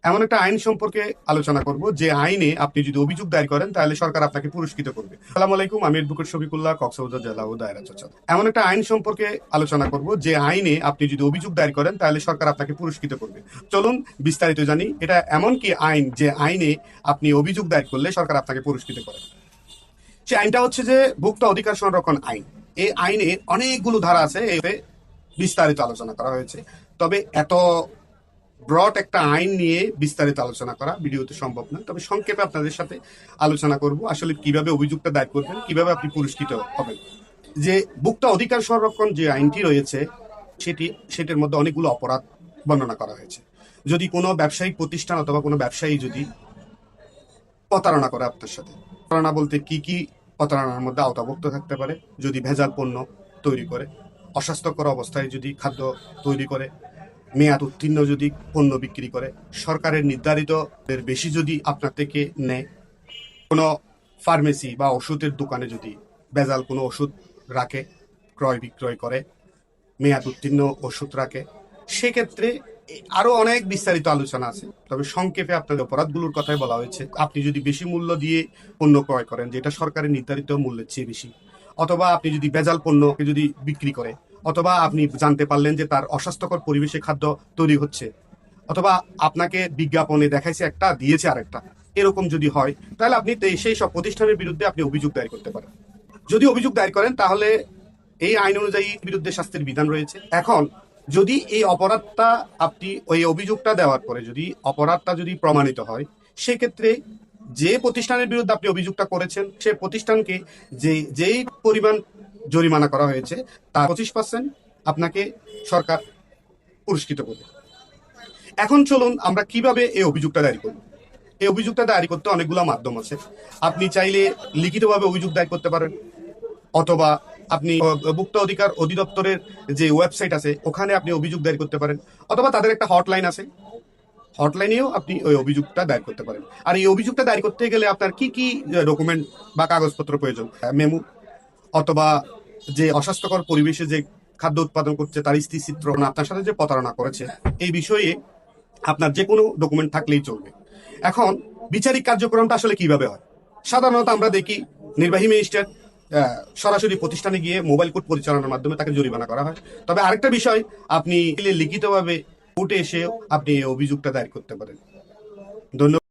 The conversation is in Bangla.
এমন একটা আইন সম্পর্কে আলোচনা করব যে আইনে আপনি যদি অভিযোগ দায়ের করেন তাহলে সরকার আপনাকে পুরস্কৃত করবে। আসসালামু আলাইকুম, আমি অ্যাডভোকেট শফিকুল্লাহ, কক্সবাজার জেলা ও দায়রা জজ। এমন একটা আইন সম্পর্কে আলোচনা করব যে আইনে আপনি যদি অভিযোগ দায়ের করেন তাহলে সরকার আপনাকে পুরস্কৃত করবে। চলুন বিস্তারিত জানি। এটা এমন কি আইন যে আইনে আপনি অভিযোগ দায়ের করলে সরকার আপনাকে পুরস্কৃত করে। সে আইনটা হচ্ছে যে ভোক্তা অধিকার সংরক্ষণ আইন। এই আইনে অনেকগুলো ধারা আছে, এতে বিস্তারিত আলোচনা করা হয়েছে। তবে এত ব্রড একটা আইন নিয়ে বিস্তারিত আলোচনা করা ভিডিওতে সম্ভব না। তবে সংক্ষেপে আপনাদের সাথে আলোচনা করব আসলে কিভাবে অভিযোগটা দায়ের করবেন, কিভাবে আপনি পুরস্কৃত হবেন। যে ভোক্তা অধিকার সংরক্ষণ যে আইনটি রয়েছে সেটির মধ্যে অনেকগুলো অপরাধ বর্ণনা করা হয়েছে। যদি কোনো ব্যবসায়িক প্রতিষ্ঠান অথবা কোনো ব্যবসায়ী যদি প্রতারণা করে আপনার সাথে, প্রতারণা বলতে কি কি প্রতারণার মধ্যে আওতাভুক্ত থাকতে পারে? যদি ভেজাল পণ্য তৈরি করে, অস্বাস্থ্যকর অবস্থায় যদি খাদ্য তৈরি করে, মেয়াদ উত্তীর্ণ যদি পণ্য বিক্রি করে, সরকারের নির্ধারিত এর বেশি যদি আপনার থেকে নেয়, কোনো ফার্মেসি বা ওষুধের দোকানে যদি ভেজাল কোনো ওষুধ রাখে, ক্রয় বিক্রয় করে, মেয়াদ উত্তীর্ণ ওষুধ রাখে, সেক্ষেত্রে আরো অনেক বিস্তারিত আলোচনা আছে। তবে সংক্ষেপে আপনাদের অপরাধগুলোর কথাই বলা হয়েছে। আপনি যদি বেশি মূল্য দিয়ে পণ্য ক্রয় করেন, যেটা সরকারের নির্ধারিত মূল্যের চেয়ে বেশি, অথবা আপনি যদি ভেজাল পণ্যকে যদি বিক্রি করে, অথবা আপনি জানতে পারলেন যে তার অস্বাস্থ্যকর পরিবেশে খাদ্য তৈরি হচ্ছে, অথবা আপনাকে বিজ্ঞাপনে দেখাইছে একটা দিয়েছে আরেকটা, এরকম যদি হয় তাহলে আপনি সেই সব প্রতিষ্ঠানের বিরুদ্ধে আপনি অভিযোগ দায়ের করতে পারেন। যদি অভিযোগ দায়ের করেন তাহলে এই আইন অনুযায়ী বিরুদ্ধে শাস্তির বিধান রয়েছে। এখন যদি এই অপরাধটা আপনি ওই অভিযোগটা দেওয়ার পরে যদি অপরাধটা যদি প্রমাণিত হয়, সেক্ষেত্রে যে প্রতিষ্ঠানের বিরুদ্ধে আপনি অভিযোগটা করেছেন সে প্রতিষ্ঠানকে যেই পরিমাণ জরিমানা করা হয়েছে তার 25% আপনাকে সরকার পুরস্কৃত করবে। এখন চলুন আমরা কিভাবে এই অভিযোগটা দায়ের করব। এই অভিযোগটা দায়ের করতে অনেকগুলো মাধ্যম আছে। আপনি চাইলে লিখিতভাবে অভিযোগ দায়ের করতে পারেন, অথবা আপনি ভোক্তা অধিকার অধিদপ্তরের যে ওয়েবসাইট আছে ওখানে আপনি অভিযোগ দায়ের করতে পারেন, অথবা তাদের একটা হটলাইন আছে, হটলাইনেও আপনি ওই অভিযোগটা দায়ের করতে পারেন। আর এই অভিযোগটা দায়ের করতে গেলে আপনার কি কি ডকুমেন্ট বা কাগজপত্র প্রয়োজন? মেমো, অথবা যে অস্বাস্থ্যকর পরিবেশে যে খাদ্য উৎপাদন করছে তার স্থিতিচিত্র, আপনার সাথে যে প্রতারণা করেছে এই বিষয়ে আপনার যে কোনো ডকুমেন্ট থাকলেই চলবে। এখন বিচারিক কার্যক্রমটা আসলে কিভাবে হয়? সাধারণত আমরা দেখি নির্বাহী ম্যাজিস্ট্রেট সরাসরি প্রতিষ্ঠানে গিয়ে মোবাইল কোর্ট পরিচালনার মাধ্যমে তাকে জরিমানা করা হয়। তবে আরেকটা বিষয়, আপনি লিখিতভাবে কোর্টে এসেও আপনি এই অভিযোগটা দায়ের করতে পারেন। ধন্যবাদ।